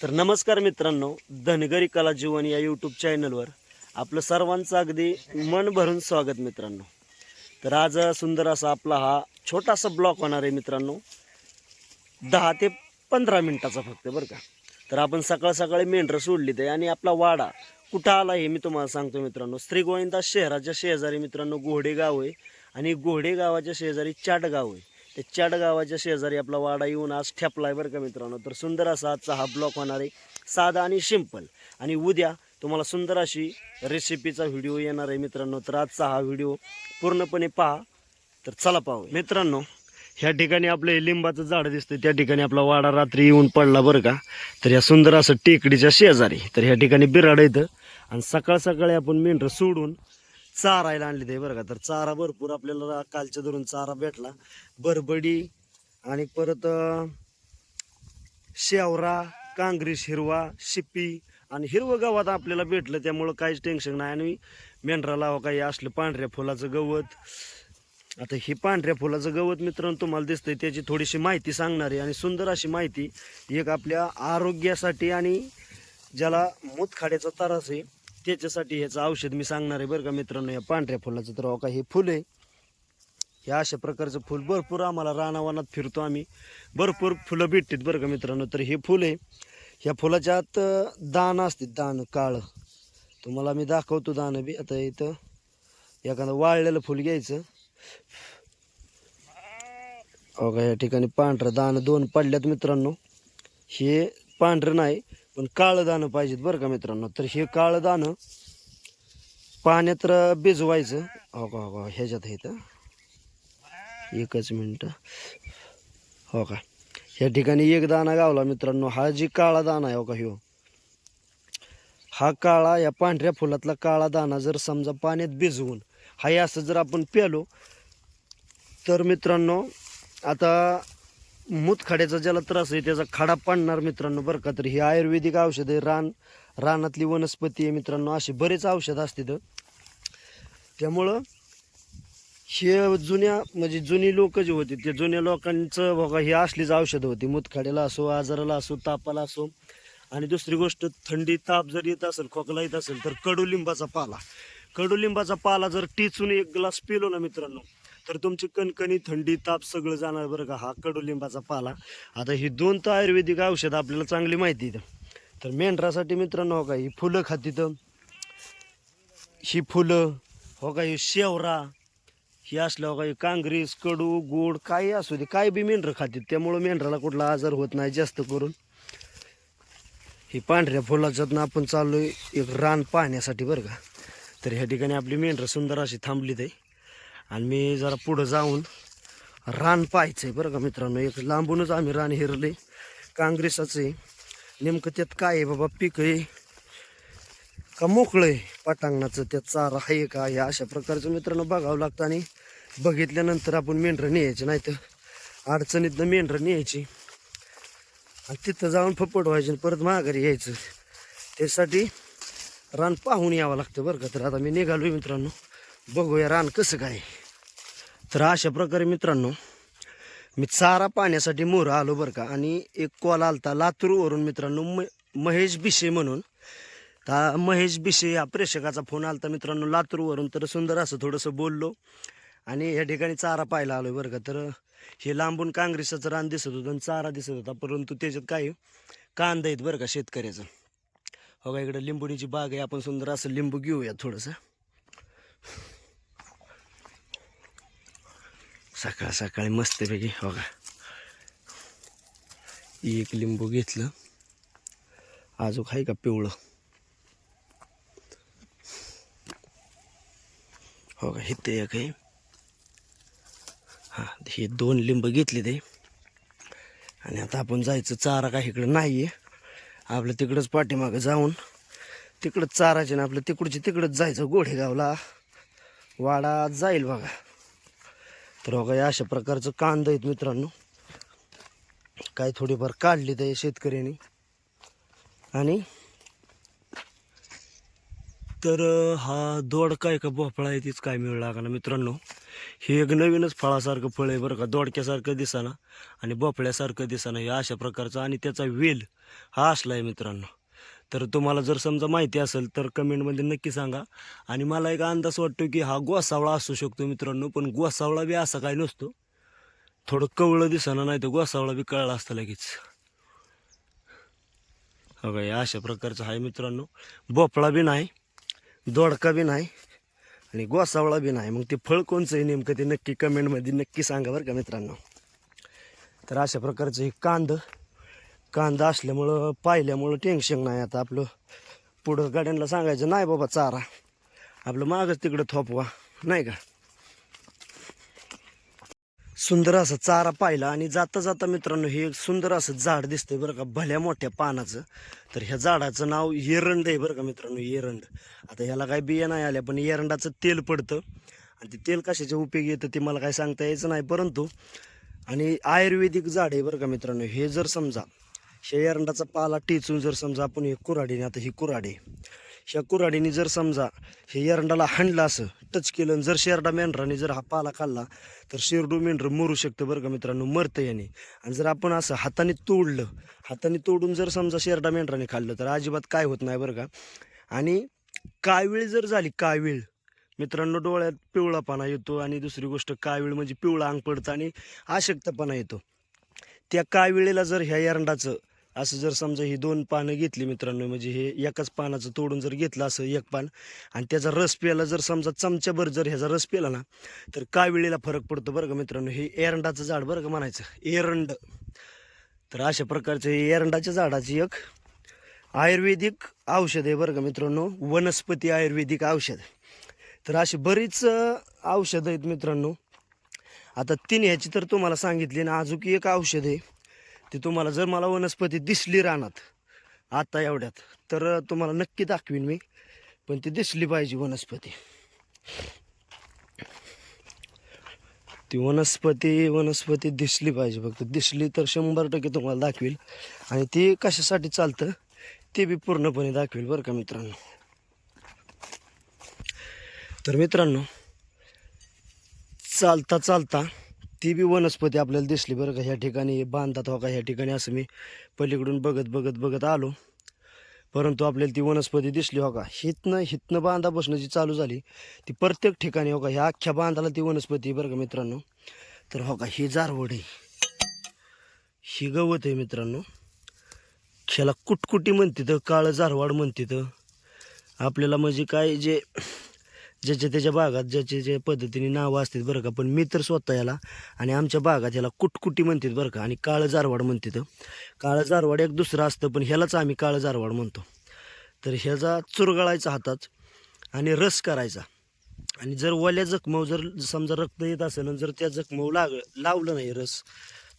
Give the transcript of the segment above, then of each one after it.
तर नमस्कार मित्रांनो, धनगरी कला जीवन या यूट्यूब चॅनलवर आपलं सर्वांचं अगदी मन भरून स्वागत मित्रांनो. तर आज सुंदर असा आपला हा छोटासा ब्लॉग होणार आहे मित्रांनो, 10 ते 15 मिनिटाचा फक्त बरं का. तर आपण सकाळ सकाळी मेंढरं सोडली ते आणि आपला वाडा कुठं आला हे मी तुम्हाला सांगतो मित्रांनो. श्रीगोविंदा शहराच्या शेजारी मित्रांनो घोडे गाव आहे आणि घोडे गावाच्या शेजारी चाट गाव आहे. त्या चाट गावाच्या शेजारी आपला वाडा येऊन आज ठेपलाय बरं का मित्रांनो. तर सुंदर असा आजचा हा ब्लॉग होणार आहे, साधा आणि सिंपल. आणि उद्या तुम्हाला सुंदर अशी रेसिपीचा व्हिडिओ येणार आहे मित्रांनो. तर आजचा हा व्हिडिओ पूर्णपणे पहा. तर चला पाहू मित्रांनो. ह्या ठिकाणी आपलं हे लिंबाचं झाड दिसतं, त्या ठिकाणी आपला वाडा रात्री येऊन पडला बरं का. तर या सुंदर असं टेकडीच्या शेजारी तर ह्या ठिकाणी बिराड येतं आणि सकाळ सकाळी आपण मेंढरं सोडून चारायला आणले ते बरं का. तर चारा भरपूर आपल्याला कालच्या धरून चारा भेटला, बरबडी आणि परत शेवरा, कांग्रीस हिरवा, शिपी आणि हिरवं गवत आपल्याला भेटलं, त्यामुळं काहीच टेन्शन नाही. आणि मेंढराला हो काही असलं पांढऱ्या फुलाचं गवत. आता ही पांढऱ्या फुलाचं गवत मित्रांनो तुम्हाला दिसतंय, त्याची थोडीशी माहिती सांगणार आहे आणि सुंदर अशी माहिती एक आपल्या आरोग्यासाठी आणि ज्याला मूतखड्याचा त्रास आहे त्याच्यासाठी ह्याचं औषध मी सांगणार आहे बरं का मित्रांनो. या पांढऱ्या फुलाचं तर हो का हे फुल आहे, हे अशा प्रकारचं फुल भरपूर आम्हाला रानावनात फिरतो आम्ही, भरपूर फुलं भेटतात बरं का मित्रांनो. तर हे फुल आहे, ह्या फुलाच्या आत दाणं असते, दाणं काळं. तुम्हाला मी दाखवतो दाणं बी. आता इथं एखादं वाळलेलं फुल घ्यायचं हो का. या ठिकाणी पांढरं दाणं 2 पडल्यात मित्रांनो. हे पांढरं नाही पण काळं दाणं पाहिजेत बरं का मित्रांनो. तर हे काळं दाणं पाण्यात भिजवायचं हो का. हो का ह्याच्यात इथं एकच मिनटं हो का. ह्या ठिकाणी एक दाणा गावला मित्रांनो. हा जी काळा दाणा आहे हो का, ह्यो हा काळा, या पांढऱ्या फुलातला काळा दाणा जर समजा पाण्यात भिजवून हा असं जर आपण प्यालो तर मित्रांनो, आता मूतखड्याचा ज्याला त्रास आहे त्याचा खडा पडणार मित्रांनो बरं का. तर ही आयुर्वेदिक औषध आहे, रानातली वनस्पती आहे मित्रांनो. अशी बरेच औषध असतात, त्यामुळं हे जुन्या म्हणजे जुनी लोक जे होते ते जुन्या लोकांचं बघा ही असलीच औषधं होती. मूतखड्याला असो, आजाराला असो, तापाला असो. आणि दुसरी गोष्ट, थंडी ताप जर येत असेल, खोकला येत असेल तर कडुलिंबाचा पाला जर टिचून 1 ग्लास पिलो ना मित्रांनो तर तुमची कणकणी, थंडी, ताप सगळं जाणार बरं का. हा कडुलिंबाचा पाला. आता ही 2 तर आयुर्वेदिक औषधं आपल्याला चांगली माहिती आहे. तर मेंढरासाठी मित्रांनो हो का ही फुलं खातीत, ही फुलं हो का, ही शेवरा, ही असलं हो का, ही कांग्रीस, कडू, गोड काही असू दे, काय बी मेंढरं खातील, त्यामुळं मेंढराला कुठला आजार होत नाही जास्त करून. ही पांढऱ्या फुलाच्यातनं आपण चाललोय एक रान पाहण्यासाठी बरं का. तर ह्या ठिकाणी आपली मेंढरं सुंदर अशी थांबली ते आणि मी जरा पुढं जाऊन रान पाहायचं आहे बरं का मित्रांनो. एक लांबूनच आम्ही रान हिरले, काँग्रेसाचं आहे. नेमकं त्यात काय आहे बाबा, पीक आहे का मोकळं आहे पटांगणाचं, त्यात चारा आहे का, या अशा प्रकारचं मित्रांनो बघावं लागतं. आणि बघितल्यानंतर आपण मेंढरं न्यायची, नाही तर अडचणीतनं मेंढरं न्यायची आणि तिथं जाऊन फपट व्हायची परत माघारी यायचं. त्यासाठी रान पाहून यावं लागतं बरं का. तर आता मी निघालो मित्रांनो, बघूया रान कसं काय. तर अशा प्रकारे मित्रांनो मी चारा पाण्यासाठी मोर आलो बरं का. आणि एक कॉल आलता लातूरवरून मित्रांनो, महेश बिशे म्हणून. तर महेश बिशे या प्रेक्षकाचा फोन आलता मित्रांनो लातूरवरून. तर सुंदर असं थोडंसं बोललो आणि या ठिकाणी चारा पाहायला आलो बरं का. तर हे लांबून काँग्रेसाचं रान दिसत होतं आणि चारा दिसत होता, परंतु त्याच्यात काय कांदा आहेत बरं का शेतकऱ्याचं. हो का, इकडं लिंबुणीची बाग आहे, आपण सुंदर असं लिंबू घेऊया थोडंसं. सकाळ सकाळी मस्तपैकी हो का, एक लिंबू घेतलं. अजून आहे का पिवळं हो का, इथं एक आहे. हां, हे 2 लिंब घेतले ते. आणि आता आपण जायचं, चारा काही इकडं नाही आहे आपलं, तिकडंच पाठीमागं जाऊन तिकडंच चारायचे ना आपलं, तिकडंच जायचं. घोडेगावला वाडा जाईल बघा. तर हो काय अशा प्रकारचं कांदा आहेत मित्रांनो, काय थोडीफार काढली ते शेतकऱ्यांनी. आणि तर हा दोड काय का भोपळा आहे तीच काय मिळू लागला मित्रांनो. हे एक नवीनच फळासारखं फळ आहे बरं का, दोडक्यासारखं दिसाना आणि भोपळ्यासारखं दिसाना हे अशा प्रकारचं, आणि त्याचा वेल हा असला आहे मित्रांनो. तर तुम्हाला जर समजा माहिती असेल तर कमेंटमध्ये नक्की सांगा. आणि मला एक अंदाज वाटतो की हा गोसावळा असू शकतो मित्रांनो, पण गोसावळा बी असा काय नसतो, थोडं कवळं दिसाना, नाही तर गोसावळा बी कळला असता लगेच. हो काय, अशा प्रकारचं आहे मित्रांनो. भोपळा बी नाही, दोडका बी नाही आणि गोसावळा बी नाही. मग ते फळ कोणचं आहे नेमकं ते नक्की कमेंटमध्ये नक्की सांगा बरं का मित्रांनो. तर अशा प्रकारचं हे कांदा असल्यामुळं पाहिल्यामुळं टेन्शन नाही. आता आपलं पुढं गाड्यांना सांगायचं नाही बाबा चारा, आपलं मागच तिकडं थोपवा, नाही का. सुंदर असं चारा पाहिला आणि जाता जाता मित्रांनो हे एक सुंदर असं झाड दिसतंय बरं का, भल्या मोठ्या पानाचं. तर ह्या झाडाचं नाव एरंड आहे बरं का मित्रांनो, एरंड. आता ह्याला काय बिया नाही आल्या, पण एरंडाचं तेल पडतं आणि ते तेल कशाच्या उपयोगी येतं ते मला काय सांगता यायचं नाही, परंतु आणि आयुर्वेदिक झाड आहे बरं का मित्रांनो. हे जर समजा ह्या एरंडाचा पाला टिचून जर समजा आपण हे कुऱ्हाडीने, आता ही कुऱ्हाडी, ह्या कुऱ्हाडीने जर समजा हे एरंडाला हाणलं असं टच केलं, जर शेरडा मेंढराने जर हा पाला खाल्ला तर शेरडू मेंढर मरू शकतं बरं का मित्रांनो, मरतं याने. आणि जर आपण असं हाताने तोडून जर समजा शेरडा मेंढराने खाल्लं तर अजिबात काय होत नाही बरं का. आणि कावीळ जर झाली, कावीळ मित्रांनो, डोळ्यात पिवळापणा येतो, आणि दुसरी गोष्ट कावीळ म्हणजे पिवळा अंग पडतं आणि अशक्तपणा येतो. त्या काविळीला जर ह्या एरंडाचं असं जर समजा ही 2 पानं घेतली मित्रांनो, म्हणजे हे एकाच पानाचं तोडून जर घेतलं असं एक पान आणि त्याचा रस प्यायला, जर समजा चमच्याभर जर ह्याचा रस प्याला ना तर काविळीला फरक पडतो बरं का मित्रांनो. हे एरंडाचं झाड बरं का म्हणायचं, एरंड. तर अशा प्रकारचं हे एरंडाच्या झाडाची एक आयुर्वेदिक औषध आहे बरं का मित्रांनो, वनस्पती आयुर्वेदिक औषध. तर अशी बरीच औषधं आहेत मित्रांनो. आता 3 ह्याची तर तुम्हाला सांगितली ना, अजून एक औषध आहे ते तुम्हाला जर मला वनस्पती दिसली रानात आता एवढ्यात तर तुम्हाला नक्की दाखवीन मी, पण ती दिसली पाहिजे वनस्पती. ती वनस्पती दिसली पाहिजे, फक्त दिसली तर 100% तुम्हाला दाखवील. आणि ती कशासाठी चालतं ते बी पूर्णपणे दाखवेल बरं का मित्रांनो. तर मित्रांनो, चालता चालता ती बी वनस्पती आपल्याला दिसली बरं का. ह्या ठिकाणी बांधतात हो का, ह्या ठिकाणी असं मी पलीकडून बघत आलो, परंतु आपल्याला ती वनस्पती दिसली हो का. हितनं बांधा बसणं जी चालू झाली ती प्रत्येक ठिकाणी हो का, ह्या अख्ख्या बांधाला ती वनस्पती बरं का मित्रांनो. तर हो का, ही जारवड आहे, ही गवत आहे मित्रांनो. ह्याला कुटकुटी म्हणते तर, काळं जारवाड म्हणते तर आपल्याला, म्हणजे काय जे ज्याच्या त्याच्या भागात ज्याच्या ज्या पद्धतीने नावं असतात बरं का. पण मी तर स्वतः याला आणि आमच्या भागात ह्याला कुटकुटी म्हणतात बरं का, आणि काळं जारवाड म्हणतात. काळं जारवाड एक दुसरं असतं, पण ह्यालाच आम्ही काळं जारवाड म्हणतो. तर ह्याचा चुरगळायचा हातात आणि रस करायचा, आणि जर ओल्या जखमाव जर समजा रक्त येत असेल आणि जर त्या जखमाव लावलं नाही रस,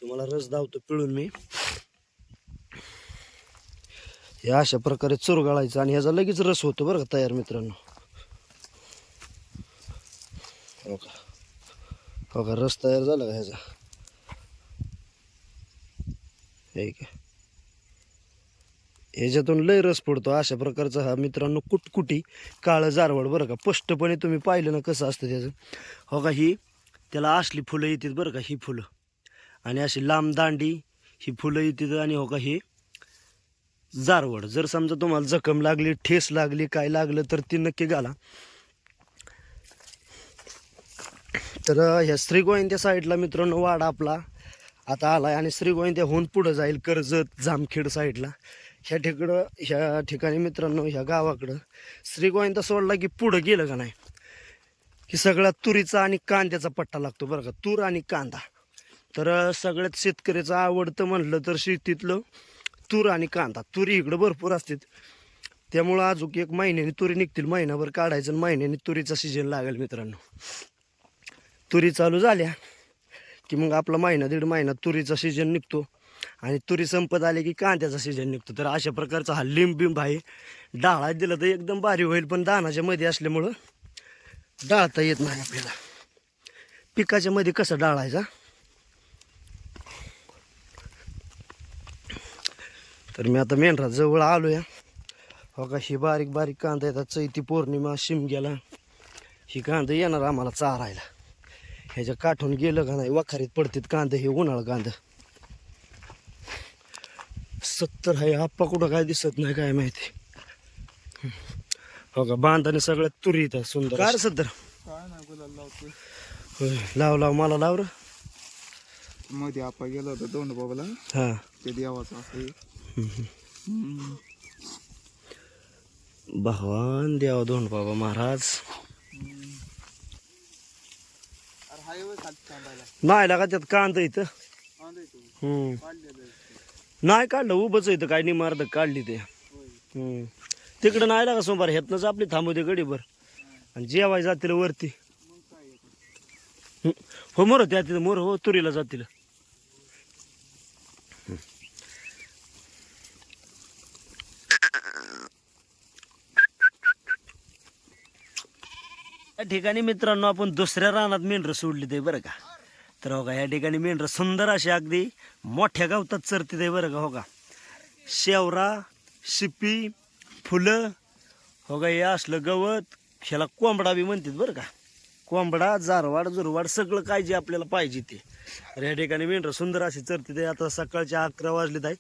तुम्हाला रस दावतो पिळून मी, हे अशा प्रकारे चुरगळायचं आणि ह्याचा लगेच रस होतो बरं का तयार मित्रांनो. हो का, रस तयार झाला का ह्याचा, हे का, ह्याच्यातून लय रस पडतो. अशा प्रकारचा हा मित्रांनो कुटकुटी काळं जारवड बरं का. स्पष्टपणे तुम्ही पाहिलं ना कसं असतं त्याचं. हो का, ही त्याला असली फुलं येतात बरं का, ही फुलं, आणि अशी लांब दांडी ही फुलं येतात. आणि हो का, ही जारवड जर समजा तुम्हाला जखम लागली, ठेस लागली, काय लागलं तर ती नक्की घाला. तर ह्या श्रीगोविंद्या साईडला मित्रांनो वाडा आपला आता आलाय, आणि श्रीगोविंद्याहून पुढं जाईल कर्जत जामखेड साईडला. ह्या ठिकाणी मित्रांनो, ह्या गावाकडं श्रीगोविंदा सोडला की पुढं गेलं का नाही की सगळा तुरीचा आणि कांद्याचा पट्टा लागतो बरं का, तूर आणि कांदा. तर सगळ्यात शेतकऱ्याचं आवडतं म्हणलं तर शेतीतलं तूर आणि कांदा. तुरी इकडं भरपूर असतात, त्यामुळं अजून 1 महिन्याने तुरी निघतील, महिनाभर काढायचं आणि महिन्याने तुरीचा सीजन लागेल मित्रांनो. तुरी चालू झाल्या की मग आपला महिना 1.5 महिना तुरीचा सीजन निघतो, आणि तुरी संपत आली की कांद्याचा सीजन निघतो. तर अशा प्रकारचा हा लिंब आहे. डाळा दिला तर एकदम भारी होईल, पण दानाच्या मध्ये असल्यामुळं डाळता येत नाही आपल्याला. पिकाच्या मध्ये कसं डाळायचा. तर मी आता मेंढरा जवळ आलो या. हो का, ही बारीक कांदा येतात. चैती पौर्णिमा शिमग्याला ही कांदा येणार आम्हाला चारायला. ह्याच्या काठून गेलं का नाही वाखारीत पडतात कांदा. हे उन्हाळा कांदा 70 आहे. आप्पा कुठं काय दिसत नाही काय माहिती. हो का बांधाने सगळ्यात तुरी येतात सुंदर. काय सध्या काय नाही गुलाल लावतोय. होय लाव लाव मला लाव र. मध्ये आपा गेला होता दोंड बाबाला. हा ते देवाचं असं भगवान देवा दोन बाबा महाराज. अरे हायवे खाली थांबायला नाही लागा त्यात कांदा इथं. कांदा येतो काढलेलं आहे. नाही काढलं उभंच इथं काय नाही मारत काढली ते. तिकडं नाही लागा सोमवार ह्यातनंच आपली थांबू दे गडीभर आणि जेवाय जातील वरती. मग काय येतं. हो मोर त्या तिथं मोर हो तुरीला जातील. या ठिकाणी मित्रांनो आपण दुसऱ्या रानात मेंढरं सोडली ते बरं का. तर हो का या ठिकाणी मेंढरं सुंदर अशी अगदी मोठ्या गावतात चरते ते बरं का. हो का शेवरा शिपी फुलं हो का हे असलं गवत. ह्याला कोंबडा बी म्हणतात बरं का. कोंबडा जारवाड जुरवाड सगळं काय जे आपल्याला पाहिजे ते. तर या ठिकाणी मेंढरं सुंदर अशी चरते ते. आता सकाळच्या 11 वाजलेत आहे.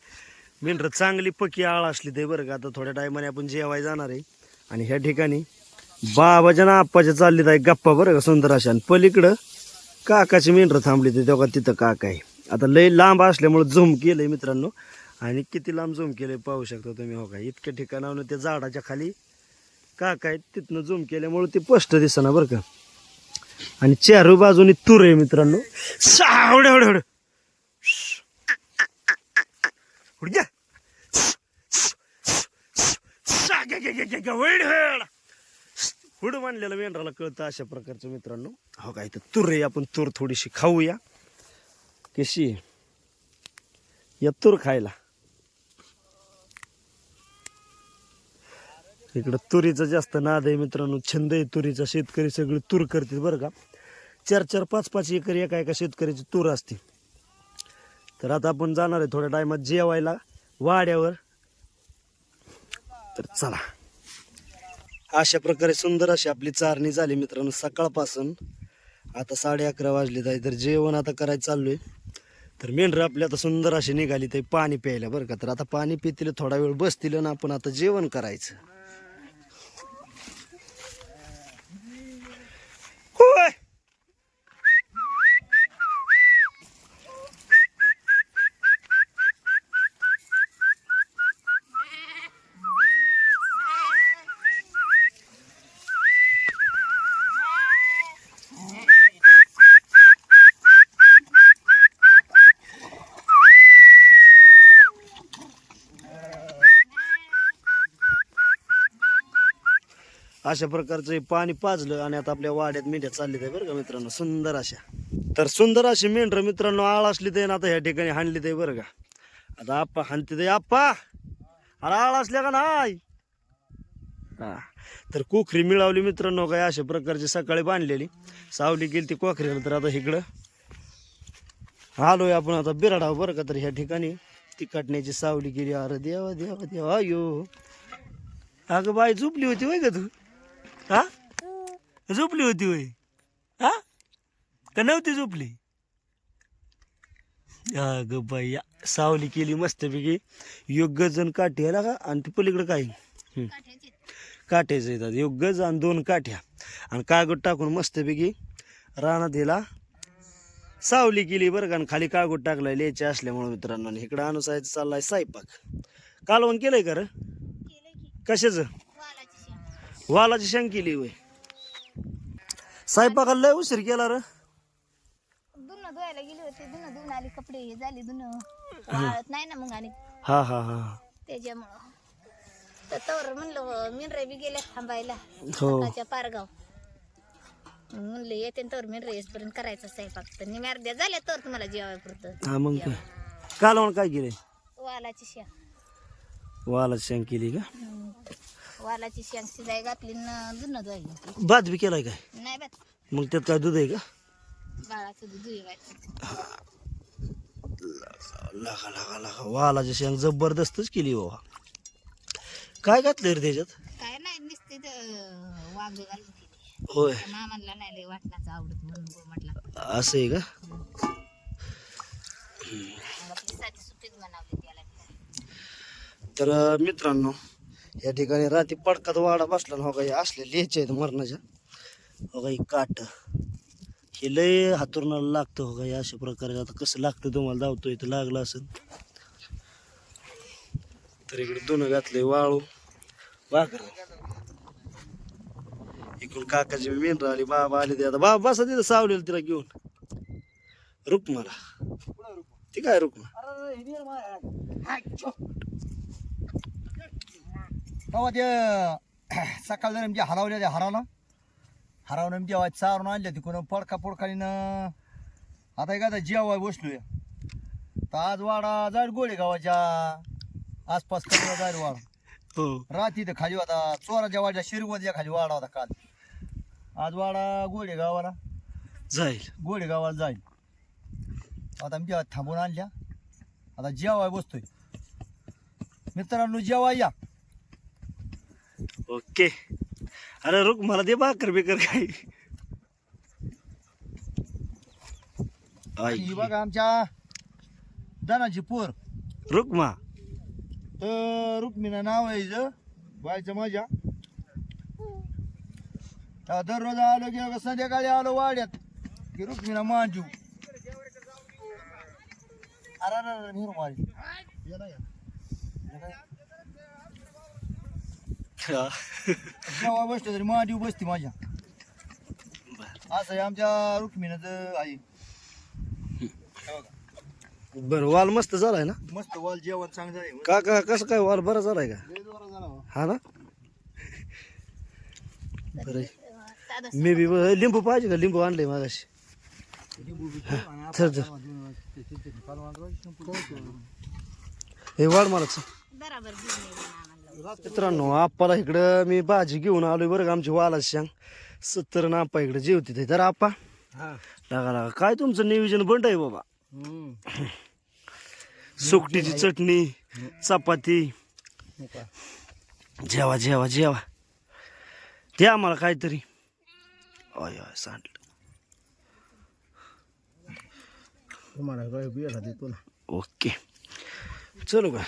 मेंढरं चांगली पकी आळ असली ते बरं का. आता थोड्या टायमाने आपण जेवाय जाणार आहे. आणि ह्या ठिकाणी बाबाच्या ना आप्पाच्या चाललीत आहे गप्पा बरं का सुंदर अशा. आणि पलीकडं काकाची मेंढरं थांबली ते तेव्हा तिथं काका आहे. आता लय लांब असल्यामुळे झूम केलंय मित्रांनो. आणि किती लांब झूम केलंय पाहू शकता तुम्ही. हो का इतक्या ठिकाणावर त्या झाडाच्या खाली काका आहेत तिथनं झूम केल्यामुळे ते स्पष्ट दिसना बरं का. आणि चारही बाजूनी तूर आहे मित्रांनो. सावडे हड हड हुड मांडलेलं मेंढराला कळतं अशा प्रकारचं मित्रांनो. हो का इथं तूर आहे. आपण तूर थोडीशी खाऊया. कशी आहे या तूर खायला. इकडं तुरीचा जास्त नाद आहे मित्रांनो. छंद आहे तुरीचा. शेतकरी सगळे तूर करतात बरं का. 4-4 5-5 एकर एका एका शेतकऱ्याची तूर असते. तर आता आपण जाणार आहे थोड्या टायमात जेवायला वाड्यावर. तर चला अशा प्रकारे सुंदर अशी आपली चारणी झाली मित्रांनो सकाळपासून. आता 11:30 वाजलेत आहे. तर जेवण आता करायचं चाललोय. तर मेंढरं आपली आता सुंदर अशी निघाली ते पाणी प्यायला बरं का. तर आता पाणी पितील थोडा वेळ बसतील आणि आपण आता जेवण करायचं. होय अशा प्रकारचं हे पाणी पाजलं आणि आता आपल्या वाड्यात मेंढ्या चालली आहे बरं का मित्रांनो सुंदर अशा. तर सुंदर अशी मेंढरं मित्रांनो आळ असली ते ना आता ह्या ठिकाणी हाणली ते बरं का. आता आप्पा हाणते ते. आप्पा अरे आळ असल्या का नाही. हा तर कोखरी मिळवली मित्रांनो काय अशा प्रकारची सकाळी बांधलेली. सावली गेली ती कोखरीला. तर आता इकडं आलोय आपण आता बिराडाव बरं का. तर ह्या ठिकाणी ती काटण्याची सावली गेली. अरे देवा देवा देवा अयो. अगं बाई झोपली होती वय का तू. हा झोपली होती वय. हा का नव्हती झोपली. अगं बाई सावली केली मस्तपैकी. योग्य जण काठी आहे का. आणि ती पलीकडे काय काठ्याचं येतात. योग्य जण 2 काठ्या आणि कागद टाकून मस्तपैकी रानात दिला सावली केली बरं का. आणि खाली कागद टाकलाय लिहायचे असल्यामुळे मित्रांनो. आणि इकडं अनुसायचं चाललाय स्वयंपाक. कालवण केलंय का रे. कशाचं वालाची शेंग केली वय. स्वयंपाकाला लय उशीर केला रे. धुणं धुवायला गेली होती. धुणं धुवून आली. कपडे हे झाले धुणं वाळत नाही ना मग. आणि हा हा हा त्याच्यामुळं तर तवर म्हणलं मिनरे बी गेले थांबायला हो. सकाळच्या पारगाव. म्हणलं येते तवर मिनरे येईपर्यंत करायचा स्वयंपाक. तर निम्या अर्ध्या झाल्या तर तुम्हाला जेवाय पुरतं. हा मग काय कालवण काय केलंय. वालाची शेंग. वालाची शेंग केली का. वालाची शेंग शिजाय घातली न धुणं धुवायला. भात बी केलाय काय. नाही बात मग त्यात काय दूध आहे का. बाळाचं दूध धुवायचं. लागा लागा लागा वालाची शेंग जबरदस्तच केली बाबा. काय घातलं रे त्याच्यात. काय नाही नुसते वांग घालून केली. होय मामाला नाही लय वाटणाचं आवडत म्हणून गो म्हटला असं आहे का? मग आपली साधी सुट्टीच बनवली त्याला. तर मित्रांनो या ठिकाणी रात्री पडकात वाडा बसला ना हो का, हे असले लिहायचे आहेत मरणाच्या. हो का, ही काट हे लय हातुरणाला लागतं हो का, हे अशा प्रकारे. आता कसं लागतं तुम्हाला धावतो इथं लागलं असेल. तर इकडे दोन घातलंय वाळू भाकर. इकडून काकाची मेंढर आली, बाबा आले. ते आता बाबा बसा तिथं सावलेलं तिला घेऊन. रुक्माला ती काय रुक्मा तेव्हा ते सकाळ जर म्हणजे हरवल्या त्या हरवणं जेव्हा चारून आणल्या तिकडून पडखालीनं आता एखादा जेवाय बसलोय. तर आज वाडा जाईल गोळेगावाच्या आसपास कमी जाईल वाडा. हो रात्री तर खाली होता चोराच्या वाड्या शिरवंतीच्या खाली वाडा होता काल. आज वाडा गोळेगावाला जाईल. जाईल. आता मी जेव्हा थांबून आणल्या आता जेवाय बसतोय. मित्रांनो जेवाय या. ओके. अरे रुक मला दे भाकर बिकर काही. ही बघा आमच्या दनाची पोर रुक्मा तर रुक्मिणा नाव आहे हिचं बायचं माझ्या. दररोज आलो की संध्याकाळी आलो वाड्यात की रुक्मिणा मांजू. अरे नेहरू मारी जेव्हा बसलो तरी मांजू बसते माझ्या. असं आहे आमच्या रुक्मिणाचं आहे. बरं वाल मस्त झालाय ना मस्त वाल जेवण चांगलं आहे. काका कसं काय वाल बरा झालाय का? लय जोरात झाला हो. हा ना. बरं साधं मी बी लिंबू पाहिजे का? लिंबू आणलंय मागाशी. चल चल हे वाढ मारायचं. बराबर घेऊन ये मामाला. मित्रांनो आप्पाला इकडं मी भाजी घेऊन आलोय बरं का. आमची वालाची शांग 70 ना आप्पा इकडे जेवते ते. तर आप्पा लागा लागा काय तुमचं नियोजन बंड आहे बाबा. सुकटीची चटणी चपाती जेवा जेवा जेवा ते आम्हाला काहीतरी. अय अय सांडलं. तुम्हाला काय बिया देतो ना. ओके चलो का.